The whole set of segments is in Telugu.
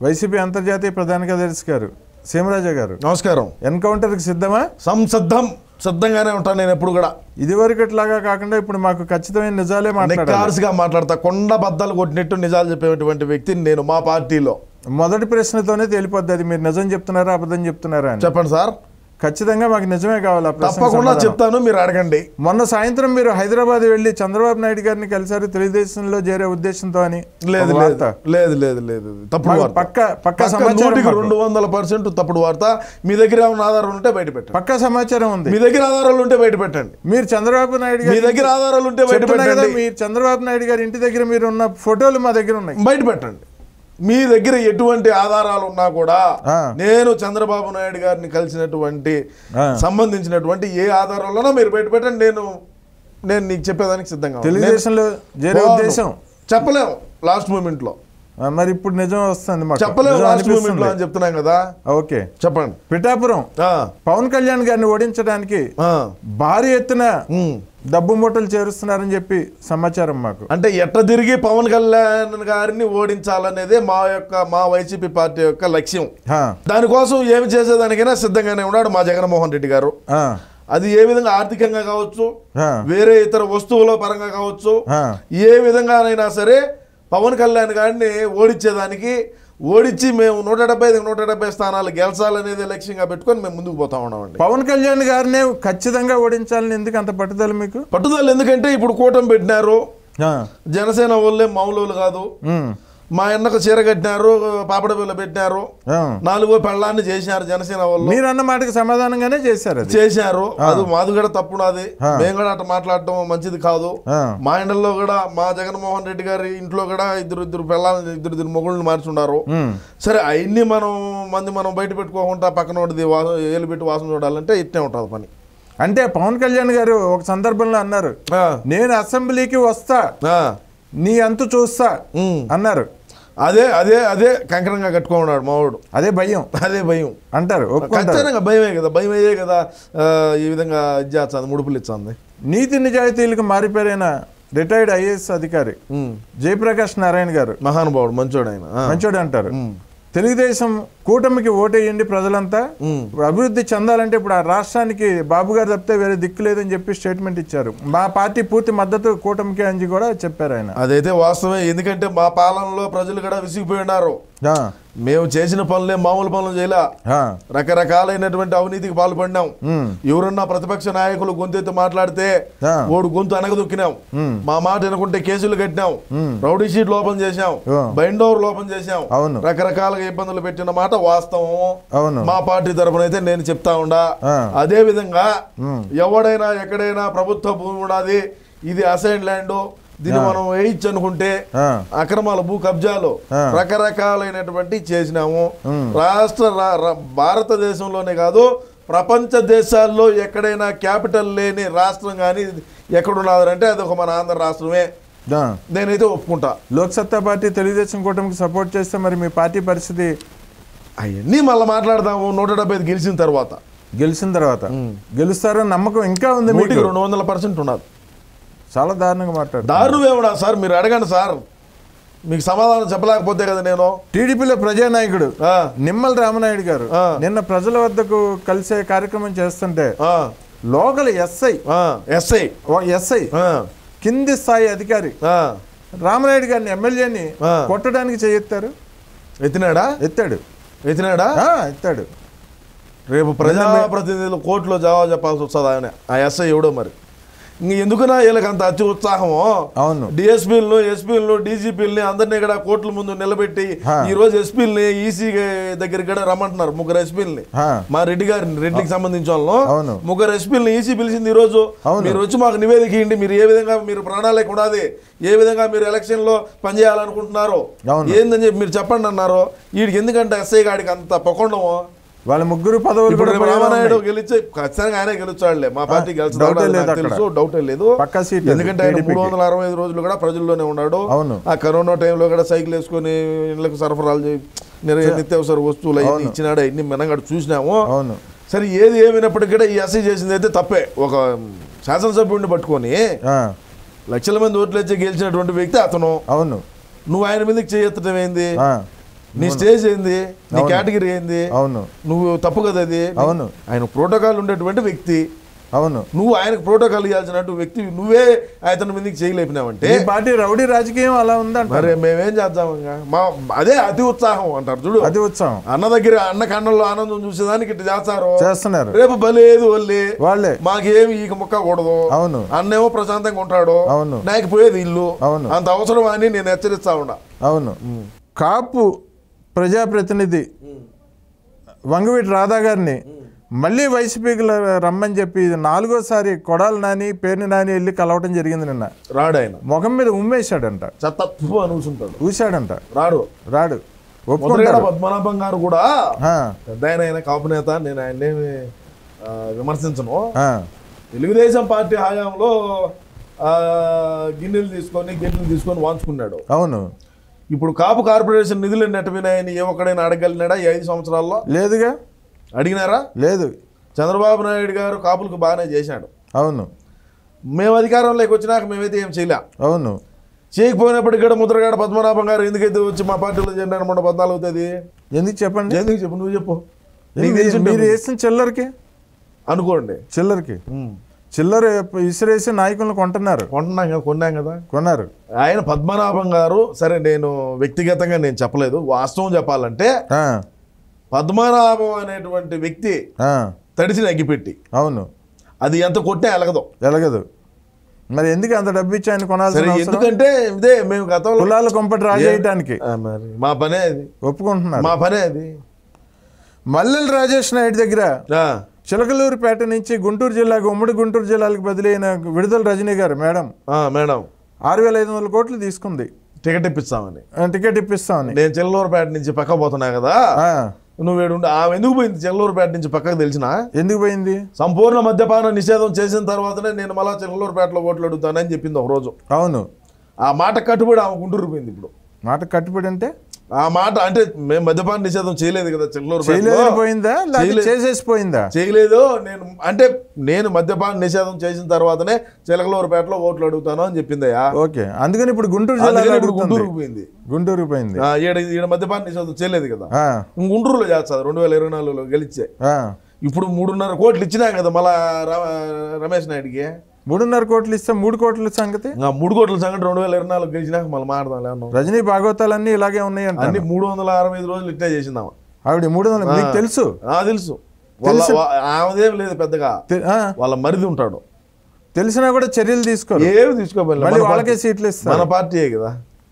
వైసీపీ అంతర్జాతీయ ప్రధాన కార్యదర్శి గారు సీమరాజా గారు నమస్కారం. ఎన్కౌంటర్కి సిద్ధమా? సిద్ధంగానే ఉంటాను నేను ఎప్పుడు కూడా. ఇదివరకట్లాగా కాకుండా ఇప్పుడు మాకు ఖచ్చితమైన నిజాలే మాట్లాడతా. కొండ బద్దలు కొట్టినట్టు నిజాలు చెప్పేటువంటి వ్యక్తిని నేను మా పార్టీలో. మొదటి ప్రశ్నతోనే తేలిపోద్ది అది మీరు నిజం చెప్తున్నారా అబద్ధం చెప్తున్నారా అని. చెప్పండి సార్. ఖచ్చితంగా మాకు నిజమే కావాలి. తప్పకుండా చెప్తాను, మీరు అడగండి. మొన్న సాయంత్రం మీరు హైదరాబాద్ వెళ్ళి చంద్రబాబు నాయుడు గారిని కలిసారు తెలుగుదేశంలో చేరే ఉద్దేశంతో అని. లేదు తప్పుడు పక్క సమాచారం 200% తప్పుడు వార్త. మీ దగ్గర ఏమైనా ఆధారాలు ఉంటే బయట పెట్టండి. పక్క సమాచారం ఉంది. మీ దగ్గర ఆధారాలు ఉంటే బయట పెట్టండి. మీరు చంద్రబాబు నాయుడు గారి దగ్గర ఆధారాలు ఉంటే బయట పెట్టండి. మీరు చంద్రబాబు నాయుడు గారి ఇంటి దగ్గర మీరు ఉన్న ఫోటోలు మా దగ్గర ఉన్నాయి, బయట పెట్టండి. మీ దగ్గర ఎటువంటి ఆధారాలు ఉన్నా కూడా నేను చంద్రబాబు నాయుడు గారిని కలిసినటువంటి సంబంధించినటువంటి ఏ ఆధారాలన్నా మీరు బయట పెట్టండి. నేను నీకు చెప్పేదానికి సిద్ధంగా. తెలుగుదేశంలో చేరే ఉద్దేశం చెప్పలేము లాస్ట్ మూమెంట్ లో. మరి ఇప్పుడు నిజం వస్తుంది, చెప్పలేము లాస్ట్ మూమెంట్ లో అని చెప్తున్నాం కదా. ఓకే చెప్పండి. పిఠాపురం పవన్ కళ్యాణ్ గారిని ఓడించడానికి భారీ ఎత్తున డబ్బు మూటలు చేరుస్తున్నారని చెప్పి సమాచారం మాకు. అంటే ఎట్ట తిరిగి పవన్ కళ్యాణ్ గారిని ఓడించాలనేదే మా వైసీపీ పార్టీ యొక్క లక్ష్యం. దానికోసం ఏమి చేసేదానికైనా సిద్ధంగానే ఉన్నాడు మా జగన్మోహన్ రెడ్డి గారు. అది ఏ విధంగా ఆర్థికంగా కావచ్చు, వేరే ఇతర వస్తువుల పరంగా కావచ్చు, ఏ విధంగానైనా సరే పవన్ కళ్యాణ్ గారిని ఓడించి మేము 170 స్థానాలు గెలిచాలనేది లక్ష్యంగా పెట్టుకొని మేము ముందుకు పోతా ఉన్నామండి. పవన్ కళ్యాణ్ గారిని ఖచ్చితంగా ఓడించాలని ఎందుకు అంత పట్టుదల మీకు? పట్టుదల ఎందుకంటే ఇప్పుడు కూటమి పెట్టినారు. జనసేన వాళ్ళే మామూలు కాదు. మా అన్నకు చీర కట్టినారు, పాపడ బిల్ల పెట్టినారు, 4 పెళ్ళాన్ని చేసినారు జనసేన వాళ్ళు. మీరు అన్న మాటకి సమాధానంగానే చేశారు. అది మాది కూడా తప్పు నాది. మేము కూడా అట్లా మాట్లాడటం మంచిది కాదు. మా ఇంట్లో కూడా మా జగన్మోహన్ రెడ్డి గారి ఇంట్లో కూడా ఇద్దరు పెళ్ళాలని ఇద్దరు మొగుళ్ళని మార్చున్నారు. సరే అవన్నీ మనం బయట పెట్టుకోకుండా పక్కన ఏలు పెట్టి వాసన చూడాలంటే ఇట్టే ఉంటుంది పని. అంటే పవన్ కళ్యాణ్ గారు ఒక సందర్భంలో అన్నారు, నేను అసెంబ్లీకి వస్తా, నీ అంతు చూస్తా అన్నారు. అదే కంకరంగా కట్టుకున్నాడు మావాడు. అదే భయం అంటారు. ఖచ్చితంగా భయం అయ్యే కదా ఈ విధంగా ఇచ్చేస్తుంది, ముడుపులు ఇచ్చింది. నీతి నిజాయితీలకు మారిపోయిన రిటైర్డ్ ఐఏఎస్ అధికారి జయప్రకాష్ నారాయణ గారు మహానుభావుడు, మంచోడు అంటారు. తెలుగుదేశం కూటమికి ఓటేయండి ప్రజలంతా, అభివృద్ధి చెందాలంటే ఇప్పుడు ఆ రాష్ట్రానికి బాబు గారు తప్పితే వేరే దిక్కు లేదని చెప్పి స్టేట్మెంట్ ఇచ్చారు. మా పార్టీ పూర్తి మద్దతు కూటమికి అని కూడా చెప్పారు ఆయన. అదైతే వాస్తవమే. ఎందుకంటే మా పాలనలో ప్రజలు కూడా విసిగిపోయి ఉన్నారు. మేము చేసిన పనులే మామూలు పనులు చేయలే. రకరకాలైనటువంటి అవినీతికి పాల్పడినాం. ఎవరన్నా ప్రతిపక్ష నాయకులు గొంతెత్తి మాట్లాడితే ఓడు గొంతు అనగదొక్కినాం. మా మాట వినకుంటే కేసులు కట్టినాం, రౌడీ షీట్ లోపం చేశాం, బైండ్ ఓవర్ లోపం చేశాం, రకరకాలుగా ఇబ్బందులు పెట్టిన మాట వాస్తవం. మా పార్టీ తరఫున అయితే నేను చెప్తా ఉండా. అదే విధంగా ఎవడైనా ఎక్కడైనా ప్రభుత్వ భూమి ఉన్నది, ఇది అసైన్ ల్యాండ్, దీన్ని మనం వేయించు అనుకుంటే అక్రమాల భూ కబ్జాలు రకరకాలైనటువంటి చేసినాము. భారతదేశంలోనే కాదు ప్రపంచ దేశాల్లో ఎక్కడైనా క్యాపిటల్ లేని రాష్ట్రం కానీ ఎక్కడున్నదంటే అది ఒక మన ఆంధ్ర రాష్ట్రమే. నేనైతే ఒప్పుకుంటా. లోక్సత్తా పార్టీ తెలుగుదేశం కూటమికి సపోర్ట్ చేస్తే మరి మీ పార్టీ పరిస్థితి? అవన్నీ మళ్ళీ మాట్లాడదాము. 170 గెలిచిన తర్వాత గెలుస్తారని నమ్మకం ఇంకా ఉంది? 200% ఉన్నది. చాలా దారుణంగా మాట్లాడు. దారుణమేమడా సార్? మీరు అడగండి సార్, మీకు సమాధానం చెప్పలేకపోతే కదా. నేను టీడీపీలో ప్రజానాయకుడు నిమ్మల రామనాయుడు గారు నిన్న ప్రజల వద్దకు కలిసే కార్యక్రమం చేస్తుంటే లోకల్ ఎస్ఐ కింది స్థాయి అధికారి రామనాయుడు గారిని ఎమ్మెల్యేని కొట్టడానికి చేయెత్తారు. ఎత్తాడు. రేపు ప్రజాప్రతినిధులు కోర్టులో జవాబు చెప్పాల్సి వస్తుంది ఆయన. ఆ ఎస్ఐ ఎవడో మరి ఎందుకున్నా వీళ్ళకి అంత అతి ఉత్సాహమో. అవును, డిఎస్పీలను, ఎస్పీలను, డీజీపీలని అందరినీ కూడా కోర్టుల ముందు నిలబెట్టి ఈ రోజు ఎస్పీలని ఈసీ దగ్గరికి కూడా రమ్మంటున్నారు. 3 ఎస్పీలని, మా రెడ్డికి సంబంధించిన వాళ్ళు 3 ఎస్పీలని ఈసీ పిలిచింది. ఈ రోజు మీరు వచ్చి మాకు నివేదిక ఇవ్వండి, మీరు ఏ విధంగా మీరు ప్రణాళిక ఉన్నది, ఏ విధంగా మీరు ఎలక్షన్ లో పనిచేయాలనుకుంటున్నారో ఏందని చెప్పి మీరు చెప్పండి అన్నారు. వీడికి ఎందుకంటే ఎస్ఐ గాడికి అంత పొకొండము. వాళ్ళ 3 పదవులు రామనాయుడు గెలిచి ఖచ్చితంగా ఆయనే గెలుస్తాడులే. మా పార్టీ తెలుసు, డౌటే లేదు. ఎందుకంటే ఆయన 365 రోజులు కూడా ప్రజల్లోనే ఉన్నాడు. ఆ కరోనా టైంలో కూడా సైకిల్ వేసుకొని ఇళ్లకు సరఫరాలు నిత్యావసర వస్తువులు అవన్నీ ఇచ్చినాడు. అవన్నీ మనం చూసినాము. సరే, ఏది ఏమైనప్పటికీ కూడా ఈ ఎస్ఐ చేసింది అయితే తప్పే. ఒక శాసనసభ్యుడిని పట్టుకొని లక్షల మంది ఓట్లు వచ్చి గెలిచినటువంటి వ్యక్తి అతను. అవును, నువ్వు ఆయన మీదకి చేయెత్తడం ఏంది? నీ స్టేజ్ ఏంది, నీ కేటగిరీ ఏంది, అవును నువ్వు తప్పు కదా అది. అవును ఆయన ప్రోటోకాల్ ఉండేటువంటి వ్యక్తి, అవును నువ్వు ఆయనకు ప్రోటోకాల్ ఇవ్వాల్సినట్టు వ్యక్తి నువ్వే అతని మీదకి చేయలేపినావంటే పార్టీ రౌడీ రాజకీయం అలా ఉందంట. మరి మేమేం చేద్దాం? మా అదే అతి ఉత్సాహం అంటారు చూడు, అది ఉత్సాహం. అన్న దగ్గర అన్న కన్నుల్లో ఆనందం చూసేదానికి ఇట్లా చేస్తున్నారు. రేపు బలేదు వాళ్ళే మాకేమి ఈక ముక్క కూడదు. అవును అన్నేమో ప్రశాంతంగా ఉంటాడు, అవును నాకు పోయేది ఇల్లు. అవును అంత అవసరం అని నేను హెచ్చరిస్తా ఉన్నా. అవును కాపు ప్రజాప్రతినిధి వంగవీటి రాధా గారిని మళ్ళీ వైసీపీకి రమ్మని చెప్పి ఇది 4వ సారి కొడాలి నాని పేర్ని నాని వెళ్ళి కలవటం జరిగింది నిన్న. రాడు ఆయన ముఖం మీద ఉమ్మేశాడంట, చెత్తప్పు అని ఊసుంటాడు, ఊసాడంట. రాడు ఒప్పుకుంటాడు. పద్మనాభం గారు కూడా పెద్ద ఆయన కాపు నేత, నేను ఆయన్నేమి విమర్శించను. తెలుగుదేశం పార్టీ హయాంలో గిన్నెలు తీసుకొని వాంచుకున్నాడు. అవును ఇప్పుడు కాపు కార్పొరేషన్ నిధులు నెట్టవినాయని ఏ ఒక్కడైనా అడగలినాడా ఈ 5 సంవత్సరాల్లో? లేదుగా. అడిగినారా? లేదు. చంద్రబాబు నాయుడు గారు కాపులకు బాగానే చేశాడు. అవును మేము అధికారంలోకి వచ్చినాక మేమైతే ఏం చేయలే. అవును చేయకపోయినప్పటికీ కూడా ముద్రగడ పద్మనాభం గారు ఎందుకైతే వచ్చి మా పార్టీలో జెండా అనమాట 14 అవుతుంది. ఎందుకు చెప్పండి? ఎందుకు చెప్పు, నువ్వు చెప్పు. మీరు వేసిన చిల్లరకి అనుకోండి, చిల్లర ఇసిరేసి నాయకులను కొన్నాం కదా. కొన్నారు. ఆయన పద్మనాభం గారు, సరే నేను వ్యక్తిగతంగా నేను చెప్పలేదు, వాస్తవం చెప్పాలంటే పద్మనాభం అనేటువంటి వ్యక్తి తడిసిన అగ్గిపెట్టి. అవును అది ఎంత కొట్టినా ఎలగదు. మరి ఎందుకు అంత డబ్బు ఇచ్చి ఆయన కొనాల్సి? ఎందుకంటే ఇదే మేము గతంలో కులాల కొంపటి రాజేయటానికి మా పనే అది. ఒప్పుకుంటున్నారు, మా పనే అది. మల్లెల రాజేష్ నాయుడు దగ్గర చిలకలూరుపేట నుంచి గుంటూరు జిల్లాకు, ఉమ్మడి గుంటూరు జిల్లాలకు బదిలీ అయిన విడుదల రజనీ గారు మేడం 6,500 కోట్లు తీసుకుంది టికెట్ ఇప్పిస్తామని. నేను చిల్లూరుపేట నుంచి పక్క పోతున్నా కదా, నువ్వు ఆమె ఎందుకు పోయింది చిల్లూరుపేట నుంచి పక్కకు? తెలిసినా ఎందుకు పోయింది? సంపూర్ణ మద్యపాన నిషేధం చేసిన తర్వాతనే నేను మళ్ళా చిల్లూరుపేటలో ఓట్లు అడుగుతానని చెప్పింది ఒక రోజు. అవును, ఆ మాట కట్టుబడి ఆమె గుంటూరు పోయింది. ఇప్పుడు మాట కట్టుబడి అంటే ఆ మాట అంటే మేము మద్యపాన నిషేధం చేయలేదు కదా చేయలేదు. నేను మద్యపాన నిషేధం చేసిన తర్వాతనే చిలకలూరుపేటలో ఓట్లు అడుగుతాను అని చెప్పిందయ్యా. ఓకే, అందుకని ఇప్పుడు గుంటూరుకు పోయింది. ఈడ మద్యపాన నిషేధం చేయలేదు కదా, గుంటూరులో చేస్తారు 2024లో గెలిచే. ఇప్పుడు 3.5 కోట్లు ఇచ్చినా కదా మళ్ళా రమేష్ నాయుడికి. 3.5 కోట్లు ఇస్తే 3 కోట్ల సంగతి 3 కోట్ల సంగతి 2024 గెలిచినాక మళ్ళీ మాట్లాడదాం. రజనీ భాగవతాలన్నీ ఇలాగే ఉన్నాయి అంటే అన్ని 365 రోజులు ఇట్లా చేసిందాం ఆవిడ. 300 మీకు తెలుసు? తెలుసు. ఆమెదేం లేదు పెద్దగా, వాళ్ళ మరిది ఉంటాడు. తెలిసినా కూడా చర్యలు తీసుకోవాలి. వాళ్ళకే సీట్లు ఇస్తారు. మన పార్టీయే కదా.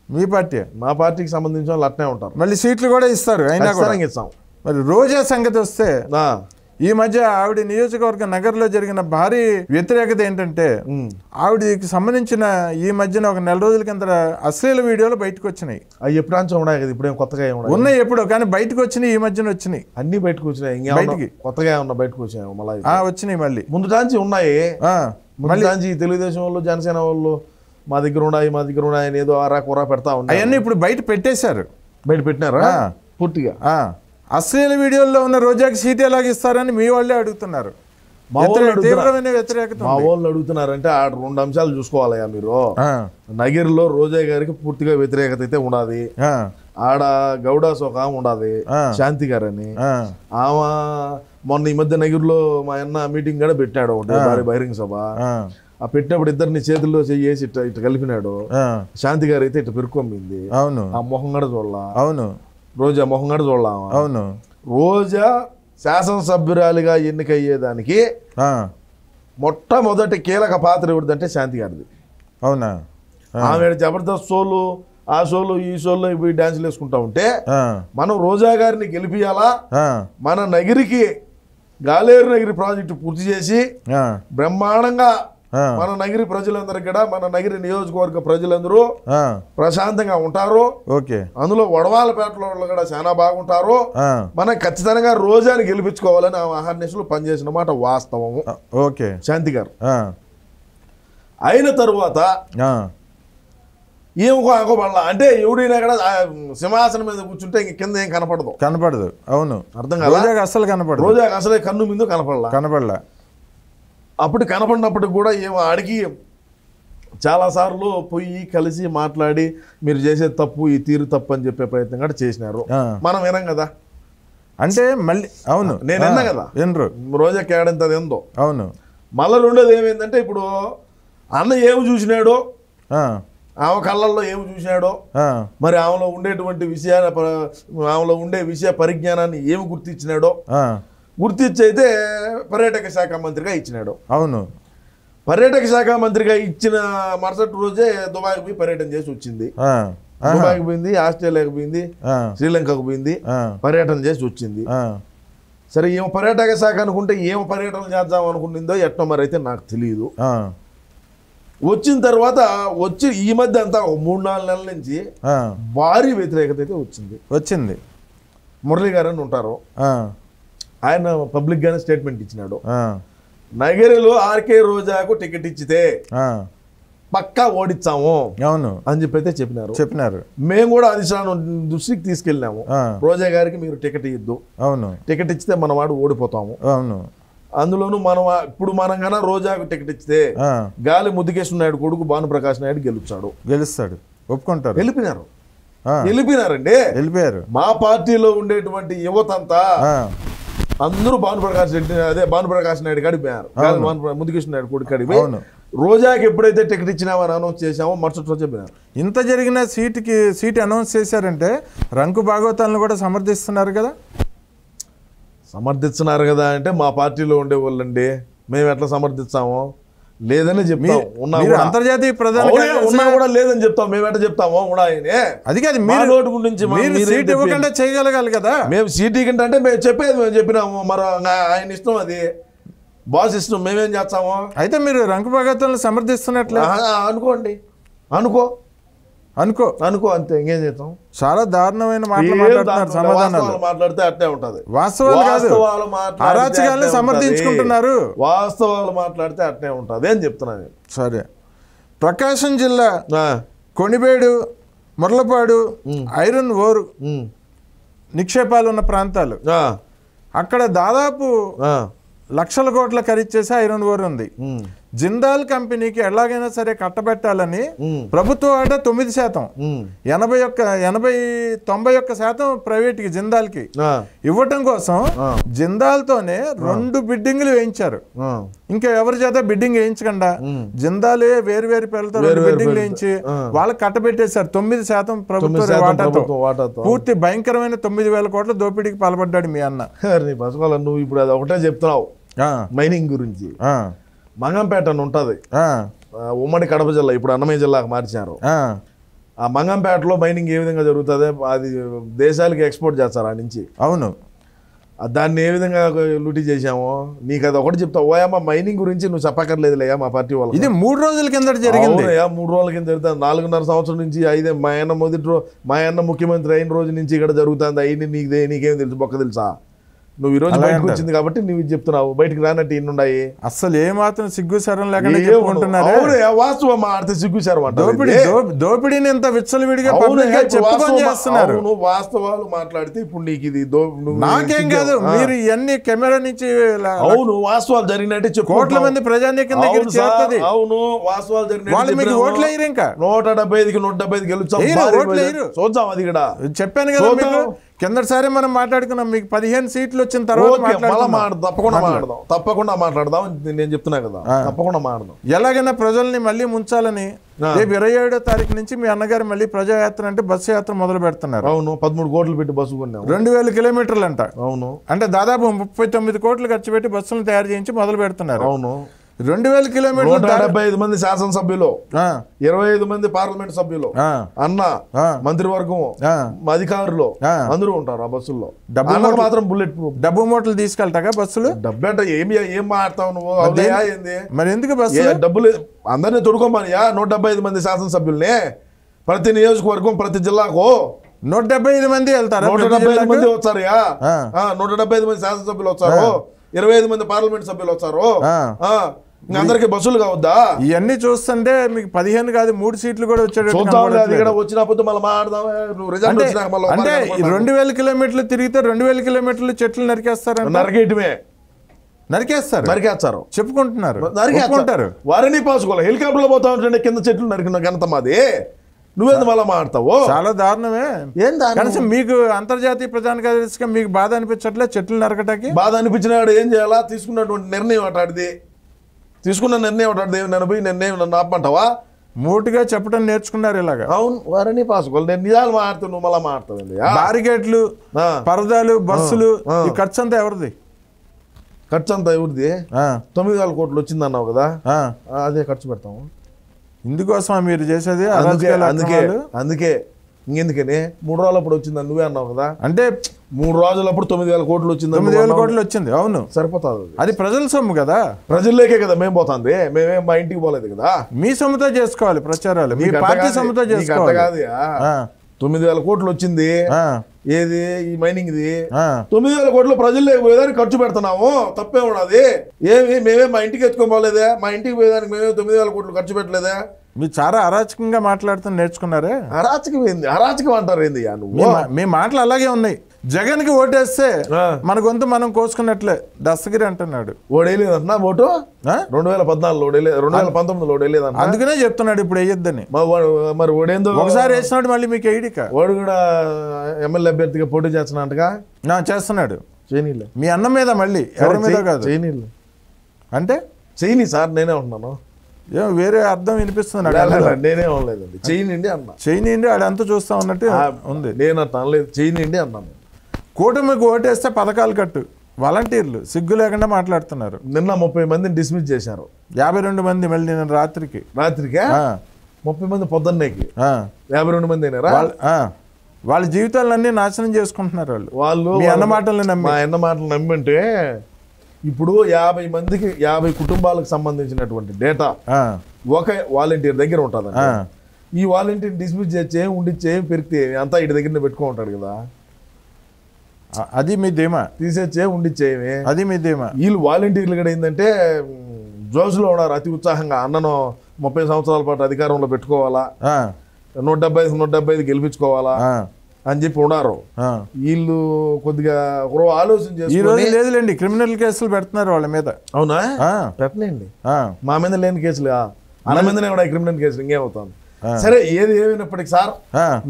మీ పార్టీ? మా పార్టీకి సంబంధించిన వాళ్ళు అట్నే ఉంటారు. మళ్ళీ సీట్లు కూడా ఇస్తారు. అయినా కూడా ఇస్తాం. మరి రోజా సంగతి వస్తే ఈ మధ్య ఆవిడ నియోజకవర్గ నగర్లో జరిగిన భారీ వ్యతిరేకత ఏంటంటే ఆవిడకి సంబంధించిన ఈ మధ్యన ఒక 4 రోజుల కింద అశ్లీల వీడియోలు బయటకు వచ్చినాయి. అవి ఎప్పుడు ఉన్నాయి కదా, ఇప్పుడు కొత్తగా ఉన్నాయి ఎప్పుడో, కానీ బయటకు వచ్చినాయి. ఈ మధ్యన వచ్చినాయి, అన్ని బయటకు వచ్చినాయి. బయటికి కొత్తగా ఏమన్నా బయటకు వచ్చాయి? మళ్ళీ వచ్చినాయి. మళ్ళీ ముందు టాంచి ఉన్నాయి. మళ్ళీ తెలుగుదేశం వాళ్ళు, జనసేన వాళ్ళు మా దగ్గర ఉన్నాయి ఏదో ఆరా కూర పెడతా ఉన్నాయి. అవన్నీ ఇప్పుడు బయట పెట్టేశారు. బయట పెట్టినారా పూర్తిగా? అశ్లీల వీడియోల్లో ఉన్న రోజాకి సీట్ ఎలాగ ఇస్తారని మీ వాళ్ళే అడుగుతున్నారు. తీవ్రమైన వ్యతిరేకత మా వాళ్ళు అడుగుతున్నారంటే ఆడ 2 అంశాలు చూసుకోవాలయ్యా మీరు. నగిరిలో రోజా గారికి పూర్తిగా వ్యతిరేకత అయితే ఉన్నది. ఆడ గౌడాస్ ఒక ఆమె ఉండదు, శాంతి గారు అని. ఆమె మొన్న ఈ మధ్య నగిరిలో మా అన్న మీటింగ్ కూడా పెట్టాడు, బహిరంగ సభ. ఆ పెట్టినప్పుడు ఇద్దరిని చేతుల్లో చేసి ఇట్లా కలిపినాడు. శాంతి గారు అయితే ఇట్లా పెరుక్కొమ్మింది. అవును, ఆ మొహం కూడా చూడాల. అవును, రోజా మొహం కూడా చూడాల. అవును, రోజా శాసనసభ్యురాలిగా ఎన్నికయ్యేదానికి మొట్టమొదటి కీలక పాత్ర ఎవరిదంటే శాంతి గారిది. అవునా? ఆమె జబర్దస్త్ షోలు, ఆ షోలు ఈ షోల్లో పోయి డాన్సులు వేసుకుంటా ఉంటే మనం రోజా గారిని గెలిపియాలా, మన నగిరికి గాలేరు నగిరి ప్రాజెక్టు పూర్తి చేసి బ్రహ్మాండంగా మన నగిరి ప్రజలందరూ కూడా, మన నగిరి నియోజకవర్గ ప్రజలందరూ ప్రశాంతంగా ఉంటారు. ఓకే, అందులో వడవాలపేటలో కూడా చాలా బాగుంటారు. మనం ఖచ్చితంగా రోజాని గెలిపించుకోవాలని ఆహర్నిశలు పనిచేసిన మాట వాస్తవము. ఓకే, శాంతి గారు అయిన తరువాత ఏమో పడలా అంటే ఎవడైనా కూడా సింహాసనం మీద కూర్చుంటే ఇంక కింద ఏం కనపడదు. అవును, అర్థం కాదు. రోజాకి అసలు కనపడదు. రోజాకి అసలే కన్ను ముందు కనపడలా. అప్పుడు కనపడినప్పటికి కూడా ఏమో ఆడికి చాలాసార్లు పోయి కలిసి మాట్లాడి మీరు చేసే తప్పు ఈ తీరు తప్పు అని చెప్పే ప్రయత్నం కూడా చేసినారు. మనం వినం కదా, అంటే మళ్ళీ అవును నేను విన్నా కదా వినరు రోజా కేడంతది ఏందో. అవును మళ్ళీ రెండోది ఏమైందంటే ఇప్పుడు అన్న ఏమి చూసినాడో, ఆమె కళ్ళల్లో ఏమి చూసినాడో, మరి ఆమెలో ఉండేటువంటి ఆమెలో ఉండే విషయ పరిజ్ఞానాన్ని ఏమి గుర్తించినాడో, గుర్తించి అయితే పర్యాటక శాఖ మంత్రిగా ఇచ్చినాడు. అవును, పర్యాటక శాఖ మంత్రిగా ఇచ్చిన మరుసటి రోజే దుబాయ్కి పోయి పర్యటన చేసి వచ్చింది. దుబాయ్కి పోయింది, ఆస్ట్రేలియాకి పోయింది, శ్రీలంకకు పోయింది, పర్యటన చేసి వచ్చింది. సరే ఏమో పర్యాటక శాఖ అనుకుంటే ఏమో పర్యటన చేద్దాం అనుకుంటుందో ఎట్నో మరి అయితే నాకు తెలియదు. వచ్చిన తర్వాత వచ్చి ఈ మధ్య అంతా 3-4 నెలల నుంచి భారీ వ్యతిరేకత అయితే వచ్చింది. మురళీ గారు అని ఉంటారు, ఆయన పబ్లిక్ గానే స్టేట్మెంట్ ఇచ్చినాడు, నగరిలో ఆర్కే రోజాకు టికెట్ ఇచ్చితే పక్కా ఓడిచ్చాము అవును అని చెప్పైతే చెప్పినారు. మేము కూడా అధిష్టానం దృష్టికి తీసుకెళ్ళినాము, రోజా గారికి మీరు టికెట్ ఇద్దు, అవును టికెట్ ఇచ్చితే మన వాడు ఓడిపోతాము, అవును అందులోనూ ఇప్పుడు మనం కన్నా రోజాకు టికెట్ ఇచ్చితే గాలి ముద్దుకేశ్వర నాయుడు కొడుకు భానుప్రకాష్ నాయుడు గెలుస్తాడు ఒప్పుకుంటారు. వెళ్ళిపోయారు. మా పార్టీలో ఉండేటువంటి యువతంతా అందరూ భానుప్రకాష్ నాయుడు కాడికి పోయారు, ముద్దుకృష్ణ నాయుడు కొడుకు కాడికి పోయి రోజాకి ఎప్పుడైతే టికెట్ ఇచ్చినామని అనౌన్స్ చేసామో మరుసటి రోజు పోయినారు. ఇంత జరిగిన సీట్ అనౌన్స్ చేశారంటే రంకు భాగవతాలను కూడా సమర్థిస్తున్నారు కదా అంటే మా పార్టీలో ఉండే వాళ్ళండి, మేము ఎట్లా సమర్థిస్తామో లేదని చెప్తాం. అంతర్జాతీయ ప్రధాన ఉన్నా కూడా లేదని చెప్తాం, మేము ఎట్లా చెప్తాము కూడా ఆయనే. అది కాదు, నోటు గురించి సీట్ ఇవ్వకుండా చేయగలగాలి కదా. మేము సీట్ ఇవ్వకంటే అంటే మేము చెప్పేది మేము చెప్పినాము, మరి ఆయన ఇష్టం, అది బాస్ ఇష్టం, మేమేం చేస్తాము. అయితే మీరు రంకు భాగవతాలను సమర్థిస్తున్నట్లే అనుకో అంతే, ఇంకేం చేస్తాం. చాలా దారుణమైన మాటలు మాట్లాడుతున్నారు, సమాధానాలు మాట్లాడితే అట్టే ఉంటది. వాస్తవాలు కాదు, అరాచకాలను సమర్థించుకుంటున్నారు. వాస్తవాలు మాట్లాడితే అట్టే ఉంటది అని చెప్తున్నాను. సరే, ప్రకాశం జిల్లా కొణిబేడు, ముర్లపాడు ఐరన్ ఓర్ నిక్షేపాలు ఉన్న ప్రాంతాలు, అక్కడ దాదాపు లక్షల కోట్ల ఖరీదు చేసి ఐరన్ ఓర్ ఉంది. జిందాల్ కంపెనీకి ఎలాగైనా సరే కట్టబెట్టాలని ప్రభుత్వ వాటా 9%, 91% ప్రైవేట్కి జిందాల్కి ఇవ్వటం కోసం జిందాల్తోనే 2 బిడ్డింగ్లు వేయించారు. ఇంకా ఎవరి చేత బిడ్డింగ్ వేయించకుండా జిందాలే వేరు పేర్లతో 2 బిడ్డింగ్లు వేయించి వాళ్ళకి కట్టబెట్టేశారు. 9% ప్రభుత్వ వాటాతో పూర్తి భయంకరమైన 9,000 కోట్ల దోపిడీకి పాల్పడ్డాడు మీ అన్న. నువ్వు ఇప్పుడు అది ఒకటే చెప్తున్నావు మైనింగ్ గురించి. మంగంపేట అని ఉంటుంది, ఉమ్మడి కడప జిల్లా, ఇప్పుడు అన్నమయ్య జిల్లాకు మార్చారు. ఆ మంగంపేటలో మైనింగ్ ఏ విధంగా జరుగుతుంది, అది దేశాలకి ఎక్స్పోర్ట్ చేస్తారు ఆ నుంచి. అవును, దాన్ని ఏ విధంగా లూటీ చేశామో నీకు అది ఒకటి చెప్తావు. ఓయమ్మ మైనింగ్ గురించి నువ్వు చెప్పక్కర్లేదులే మా పార్టీ వాళ్ళు. ఇది 3 రోజుల కింద జరిగింది. 3 రోజుల కింద జరుగుతుంది. 4.5 సంవత్సరం నుంచి మా అన్న ముఖ్యమంత్రి అయిన రోజు నుంచి ఇక్కడ జరుగుతుంది. అయిన నీకేం తెలుసు, బొక్క తెలుసా? నువ్వు ఈ రోజు బయటకు వచ్చింది కాబట్టి నువ్వు చెప్తున్నావు, బయటకు రానట్టు ఇన్నున్నాయి. అసలు ఏమాత్రం సిగ్గు శరం లేకుండా వాస్తవం మాడితే సిగ్గు శరం దోపిడీని ఎంత విచ్చలవిడిగా చేస్తున్నారు. వాస్తవాలు మాట్లాడితే ఇప్పుడు నీకు ఇది నాకేం కాదు, మీరు ఇవన్నీ కెమెరా నుంచి అవును వాస్తవాలు జరిగినట్టే చెప్పు. కోట్ల మంది ప్రజానీకం దగ్గర చేరుతుంది. అవును వాస్తవాలు జరిగినట్టు మీకు ఓట్లు వేయరు, ఇంకా 175కి 175 గెలుచాం. చూద్దాం అది కూడా చెప్పాను కదా మీకు. కిందసారి మనం మాట్లాడుకున్నాం, మీకు 15 సీట్లు వచ్చిన తర్వాత తప్పకుండా మాట్లాడదాం. నేను చెప్తున్నా కదా, తప్పకుండా మాట్లాడదాం. ఎలాగైనా ప్రజల్ని మళ్ళీ ముంచాలని రేపు 27వ తారీఖు నుంచి మీ అన్నగారు మళ్ళీ ప్రజాయాత్ర అంటే బస్సు యాత్ర మొదలు పెడుతున్నారు. అవును, 13 కోట్లు పెట్టి బస్సు కొన్నాం, 2000 కిలోమీటర్లు అంట. అవును, అంటే దాదాపు 39 కోట్లు ఖర్చు పెట్టి బస్సులను తయారు చేయించి మొదలు పెడుతున్నారు. అవును, 2000 కిలోమీటర్లు, 175 మంది శాసనసభ్యులు, 25 మంది పార్లమెంట్ సభ్యులు, అన్న మంత్రివర్గం, అధికారులు అందరూ ఉంటారు ఆ బస్సుల్లో. మాత్రం బుల్లెట్ ప్రూఫ్ డబ్బు మూటలు తీసుకెళ్తాగా బస్సులు. డబ్బు అంటే ఏం మాట్లాడతావు నువ్వు? మరి ఎందుకు బస్సు డబ్బులు అందరినీ తొడుకోమని 175 మంది శాసనసభ్యుల్ని ప్రతి నియోజకవర్గం ప్రతి జిల్లాకు 175 మంది వెళ్తారు. 175 మంది వచ్చారు. 175 మంది శాసనసభ్యులు వచ్చారు, 25 మంది పార్లమెంట్ సభ్యులు వచ్చారు. అందరికి బస్సులు కావద్దా? ఇవన్నీ చూస్తుంటే మీకు 15 కాదు 3 సీట్లు కూడా వచ్చాడు. వచ్చినప్పుడు మళ్ళీ మాట్లాడదాం. అంటే 2000 కిలోమీటర్లు తిరిగితే 2000 కిలోమీటర్లు చెట్లు నరికేస్తారు. నరికేయటమే నరికేస్తారు చెప్పుకుంటున్నారు, నరికేస్తారు. వారిని పాసుకోవాలి. హెలికాప్టర్ లో పోతా ఉంటే కింద చెట్లు నరికిన ఘనత మాది. నువ్వేందు మళ్ళా మాడతావు? చాలా దారుణమే. ఏం దారుణం? కనీసం మీకు అంతర్జాతీయ ప్రధాన కార్యదర్శిగా మీకు బాధ అనిపించట్లే చెట్లు నరకటానికి? బాధ అనిపించినాడు. ఏం చేయాలా? తీసుకున్నటువంటి నిర్ణయం అటాడిది. తీసుకున్న నిర్ణయం అటాడిది. నన్ను పోయి నిర్ణయం నన్ను ఆపమంటావా? మూటిగా చెప్పడం నేర్చుకున్నారు ఇలాగా. అవును, వారిని పాసుకోవాలి. నేను నిజాలు మాడుతావు, నువ్వు మళ్ళా మాడతావు. బారిగేట్లు, పరదాలు, బస్సులు, ఈ ఖర్చు అంతా ఎవరిది? ఖర్చు అంతా ఎవరిది? 9,000 కోట్లు వచ్చింది అన్నావు కదా, అదే ఖర్చు పెడతాము. ఇందుకోసం మీరు చేసేది? అందుకే ఇంకెందుకని 3 రోజులప్పుడు వచ్చింది నువ్వే అన్నావు కదా. అంటే 3 రోజులప్పుడు 9,000 కోట్లు వచ్చింది. 9,000 కోట్లు వచ్చింది. అవును, సరిపోతుంది. అది ప్రజల సొమ్ము కదా. ప్రజల్లోకే కదా మేము పోతుంది. మేమేం మా ఇంటికి పోలేదు కదా. మీ సొమ్ముతో చేసుకోవాలి ప్రచారాలు, మీ పార్టీ సొమ్ముతో చేసుకోవాలి. కాదు, 9,000 కోట్లు వచ్చింది. ఏది ఈ మైనింగ్ ది? 9,000 కోట్లు ప్రజల్లోకి పోయేదానికి ఖర్చు పెడుతున్నాము. తప్పే ఉన్నది. మేమే మా ఇంటికి ఎత్తుకోపోలేదే. మా ఇంటికి పోయేదానికి మేమే 9,000 కోట్లు ఖర్చు పెట్టలేదే. మీరు చాలా అరాచకంగా మాట్లాడుతూ నేర్చుకున్నారే. అరాచకం ఏంది? అరాచకం అంటారు ఏంది? మీ మాటలు అలాగే ఉన్నాయి. జగన్ కి ఓటేస్తే మన గొంతు మనం కోసుకున్నట్లే దస్తగిరి అంటున్నాడు. ఓడేలేదన్నా ఓటు 2014 ఓడేలేదు, 2019 ఓడేలేదన్నా. అందుకనే చెప్తున్నాడు ఇప్పుడు వేయొద్దని. మరి ఓడేందో ఒకసారి వేసినాడు, మళ్ళీ మీకు వేయడిక. వాడు కూడా ఎమ్మెల్యే అభ్యర్థిగా పోటీ చేస్తున్నట్టుగా చేస్తున్నాడు. చేయనీలే. మీ అన్న మీద, మళ్ళీ ఎవరి మీద కాదు. చేయనీలే అంటే చేయని సార్, నేనే ఉంటున్నాను. వేరే అర్థం వినిపిస్తుంది. నేనే ఉండలేదండి. చేయనండి అన్నా. చేయనండి ఆడ అంతా చూస్తా ఉన్నట్టు ఉంది. నేను అట్లా అనలేదు, చేయనండి అన్నాను. కూటమికి ఓటేస్తే పథకాలు కట్టు. వాలంటీర్లు సిగ్గు లేకుండా మాట్లాడుతున్నారు. నిన్న 30 మందిని డిస్మిస్ చేశారు. 52 మంది మళ్ళీ నిన్న రాత్రికే 30 మంది పొద్దున్నేకి 52 మంది అయినారా? వాళ్ళ జీవితాలన్నీ నాశనం చేసుకుంటున్నారు వాళ్ళు. మీ అన్న మాటలు నమ్మి, మా అన్న మాటలు నమ్మంటే ఇప్పుడు 50 మందికి 50 కుటుంబాలకు సంబంధించినటువంటి డేటా ఒక వాలంటీర్ దగ్గర ఉంటుంది. ఈ వాలంటీర్ డిస్మిస్ చేసి ఉండిచ్చే పెరిగితే అంతా ఇటు దగ్గర పెట్టుకో ఉంటాడు కదా. అది మీ ధీమా. తీసేచ్చే ఉండిచ్చేవి, అది మీ ధీమా. వీళ్ళు వాలంటీర్లు కూడా ఏంటంటే జోష్లో ఉన్నారు అతి ఉత్సాహంగా. అన్నను 30 సంవత్సరాల పాటు అధికారంలో పెట్టుకోవాలా, 175 గెలిపించుకోవాలా అని చెప్పి ఉన్నారు. వీళ్ళు కొద్దిగా ఆలోచన చేసి లేదులేండి, క్రిమినల్ కేసులు పెడుతున్నారు వాళ్ళ మీద. అవునా? పెట్టనండి. మా మీద లేని కేసులు అన్న మీదనే కూడా క్రిమినల్ కేసులు ఇంకేమవుతాను. సరే, ఏది ఏమైనప్పటికీ సార్,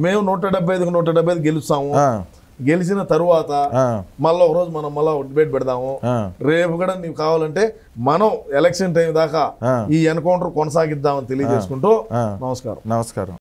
మేము 175 గెలుస్తాము. గెలిచిన తరువాత మళ్ళీ ఒక రోజు మనం మళ్ళీ డిబేట్ పెడదాము. రేపు కూడా నీవు కావాలంటే మనం ఎలక్షన్ టైం దాకా ఈ ఎన్కౌంటర్ కొనసాగిద్దామని తెలియజేసుకుంటూ నమస్కారం.